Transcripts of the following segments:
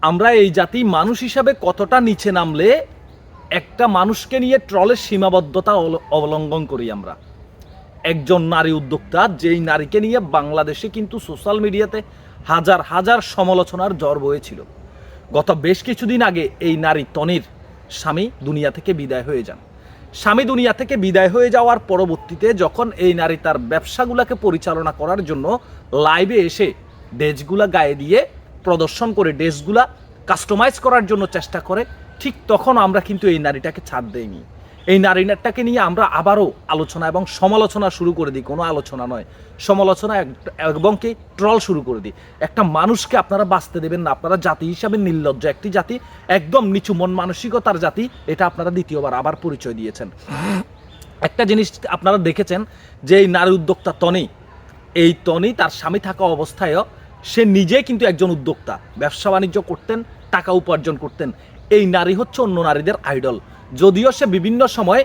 আমরা এই জাতি মানুষ হিসাবে কতটা নিচে নামলে একটা মানুষকে নিয়ে ট্রলের সীমাবদ্ধতা অবলম্বন করি আমরা। একজন নারী উদ্যোক্তা, যেই নারীকে নিয়ে বাংলাদেশে কিন্তু সোশ্যাল মিডিয়াতে হাজার হাজার সমালোচনার ঝড় বয়েছিল। গত বেশ কিছুদিন আগে এই নারী তনির স্বামী দুনিয়া থেকে বিদায় হয়ে যান। স্বামী দুনিয়া থেকে বিদায় হয়ে যাওয়ার পরবর্তীতে যখন এই নারী তার ব্যবসাগুলোকে পরিচালনা করার জন্য লাইভে এসে ড্রেসগুলা গায়ে দিয়ে প্রদর্শন করে ড্রেসগুলা কাস্টমাইজ করার জন্য চেষ্টা করে, ঠিক তখন আমরা কিন্তু এই নারীটাকে ছাড় দেইনি। এই নারীটাকে নিয়ে আমরা আবারও আলোচনা এবং সমালোচনা শুরু করে দিই। কোনো আলোচনা নয়, সমালোচনা এবং কি ট্রল শুরু করে দিই। একটা মানুষকে আপনারা বাঁচতে দেবেন না। আপনারা জাতি হিসাবে নির্লজ্জ একটি জাতি, একদম নিচু মন মানসিকতার জাতি। এটা আপনারা দ্বিতীয়বার আবার পরিচয় দিয়েছেন। একটা জিনিস আপনারা দেখেছেন যে এই নারী উদ্যোক্তা তনি তার স্বামী থাকা অবস্থায়ও সে নিজে কিন্তু একজন উদ্যোক্তা, ব্যবসা বাণিজ্য করতেন, টাকা উপার্জন করতেন। এই নারী হচ্ছে অন্য নারীদের আইডল। যদিও সে বিভিন্ন সময়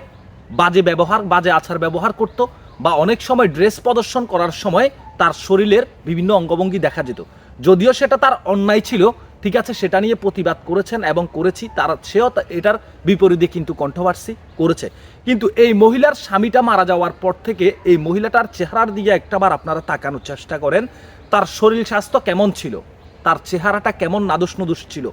বাজে আচার ব্যবহার করত, বা অনেক সময় ড্রেস প্রদর্শন করার সময় তার শরীরের বিভিন্ন অঙ্গভঙ্গি দেখা যেত। যদিও সেটা তার অন্যায় ছিল, ঠিক আছে, সেটা নিয়ে প্রতিবাদ করেছেন এবং করেছি, সেও এটার বিপরীতে কিন্তু কন্ট্রোভার্সি করেছে। কিন্তু এই মহিলার স্বামীটা মারা যাওয়ার পর থেকে এই মহিলাটার চেহারার দিকে একটাবার আপনারা তাকানোর চেষ্টা করেন। তার শরীর স্বাস্থ্য কেমন ছিল, তার চেহারাটা কেমন নাদুস নুদুস ছিল।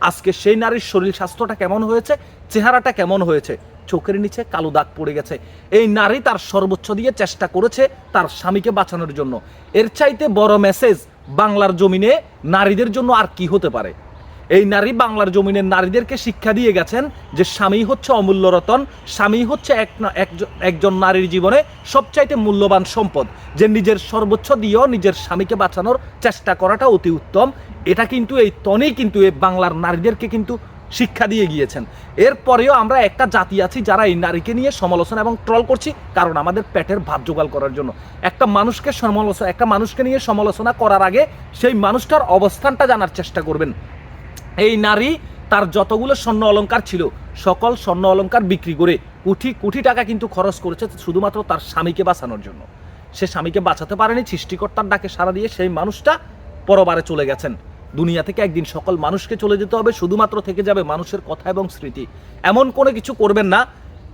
আজকে সেই নারীর শরীর স্বাস্থ্যটা কেমন হয়েছে, চেহারাটা কেমন হয়েছে, চোখের নিচে কালো দাগ পড়ে গেছে। এই নারী তার সর্বোচ্চ দিয়ে চেষ্টা করেছে তার স্বামীকে বাঁচানোর জন্য। এর চাইতে বড় মেসেজ বাংলার জমিনে নারীদের জন্য আর কি হতে পারে? এই নারী বাংলার জমিনের নারীদেরকে শিক্ষা দিয়ে গেছেন যে স্বামী হচ্ছে অমূল্য রতন, স্বামী হচ্ছে একজন নারীর জীবনে সবচাইতে মূল্যবান সম্পদ, যে নিজের সর্বোচ্চ দিয়েও নিজের স্বামীকে বাঁচানোর চেষ্টা করাটা অতি উত্তম। এটা কিন্তু এই তনি কিন্তু এই বাংলার নারীদেরকে কিন্তু শিক্ষা দিয়ে গিয়েছেন। এরপরেও আমরা একটা জাতি আছি যারা এই নারীকে নিয়ে সমালোচনা এবং ট্রল করছি, কারণ আমাদের পেটের ভাত জোগাড় করার জন্য। একটা মানুষকে নিয়ে সমালোচনা করার আগে সেই মানুষটার অবস্থানটা জানার চেষ্টা করবেন। এই নারী তার যতগুলো স্বর্ণ অলংকার ছিল সকল স্বর্ণ অলংকার বিক্রি করে কোটি কোটি টাকা কিন্তু খরচ করেছে শুধুমাত্র তার স্বামীকে বাঁচানোর জন্য। সে স্বামীকে বাঁচাতে পারেনি, সৃষ্টিকর্তার ডাকে সাড়া দিয়ে সেই মানুষটা পরবারে চলে গেছেন। দুনিয়া থেকে একদিন সকল মানুষকে চলে যেতে হবে, শুধুমাত্র থেকে যাবে মানুষের কথা এবং স্মৃতি। এমন কোনো কিছু করবেন না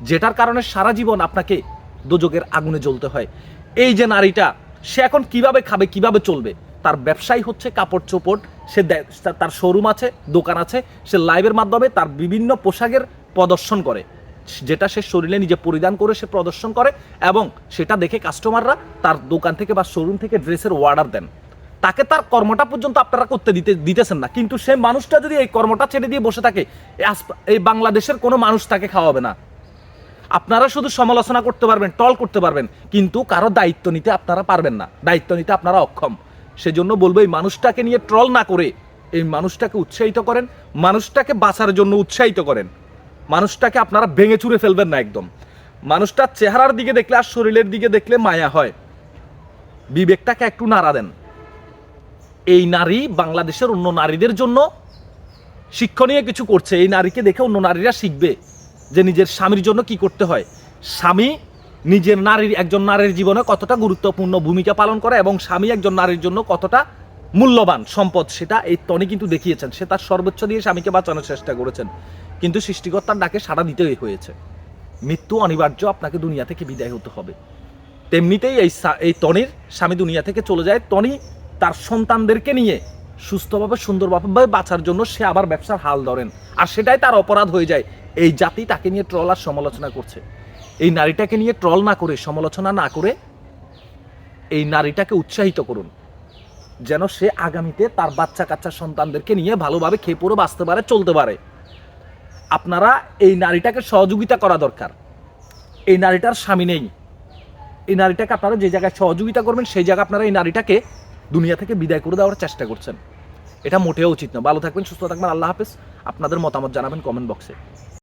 যেটার কারণে সারা জীবন আপনাকে দোজকের আগুনে জ্বলতে হয়। এই যে নারীটা, সে এখন কিভাবে খাবে, কিভাবে চলবে? তার ব্যবসায় হচ্ছে কাপড় চোপড়, তার শোরুম আছে, দোকান আছে, সে লাইভের মাধ্যমে তার বিভিন্ন পোশাকের প্রদর্শন করে, যেটা সে শরীরে নিজে পরিধান করে সে প্রদর্শন করে, এবং সেটা দেখে কাস্টমাররা তার দোকান থেকে বা শোরুম থেকে ড্রেসের অর্ডার দেন। তাকে তার কর্মটা পর্যন্ত আপনারা করতে দিতেছেন না। কিন্তু সে মানুষটা যদি এই কর্মটা ছেড়ে দিয়ে বসে থাকে, এই বাংলাদেশের কোনো মানুষ তাকে খাওয়াবে না। আপনারা শুধু সমালোচনা করতে পারবেন, টল করতে পারবেন, কিন্তু কারো দায়িত্ব নিতে আপনারা পারবেন না, দায়িত্ব নিতে আপনারা অক্ষম। সেজন্য বলবো এই মানুষটাকে নিয়ে ট্রল না করে এই মানুষটাকে উৎসাহিত করেন, মানুষটাকে বাঁচার জন্য উৎসাহিত করেন। মানুষটাকে আপনারা ভেঙে চুরে ফেলবেন না একদম। মানুষটার চেহারার দিকে দেখলে আর শরীরের দিকে দেখলে মায়া হয়। বিবেকটাকে একটু নাড়া দেন। এই নারী বাংলাদেশের অন্য নারীদের জন্য শিক্ষণীয় কিছু করছে। এই নারীকে দেখে অন্য নারীরা শিখবে যে নিজের স্বামীর জন্য কি করতে হয়। স্বামী একজন নারীর জীবনে কতটা গুরুত্বপূর্ণ ভূমিকা পালন করে, এবং স্বামী একজন নারীর জন্য কতটা মূল্যবান সম্পদ, সেটা এই তনি কিন্তু দেখিয়েছেন। সে তার সর্বোচ্চ দিয়ে স্বামীকে বাঁচানোর চেষ্টা করেছেন, কিন্তু সৃষ্টিকর্তার ডাকে সাড়া দিতেই হয়েছে। মৃত্যু অনিবার্য, আপনাকে দুনিয়া থেকে বিদায় হতে হবে। তেমনিতেই এই তনির স্বামী দুনিয়া থেকে চলে যায়। তনি তার সন্তানদেরকে নিয়ে সুস্থভাবে সুন্দরভাবে বাঁচার জন্য সে আবার ব্যবসার হাল ধরেন, আর সেটাই তার অপরাধ হয়ে যায়। এই জাতি তাকে নিয়ে ট্রল আর সমালোচনা করছে। এই নারীটাকে নিয়ে ট্রল না করে, সমালোচনা না করে এই নারীটাকে উৎসাহিত করুন, যেন সে আগামীতে তার বাচ্চা কাচ্চা সন্তানদেরকে নিয়ে ভালোভাবে খেয়ে পরে বাঁচতে পারে, চলতে পারে। আপনারা এই নারীটাকে সহযোগিতা করা দরকার। এই নারীটার স্বামী নেই, এই নারীটাকে আপনারা যে জায়গায় সহযোগিতা করবেন সেই জায়গায় আপনারা এই নারীটাকে দুনিয়া থেকে বিদায় করে দেওয়ার চেষ্টা করছেন। এটা মোটেও উচিত না। ভালো থাকবেন, সুস্থ থাকবেন। আল্লাহ হাফেজ। আপনাদের মতামত জানাবেন কমেন্ট বক্সে।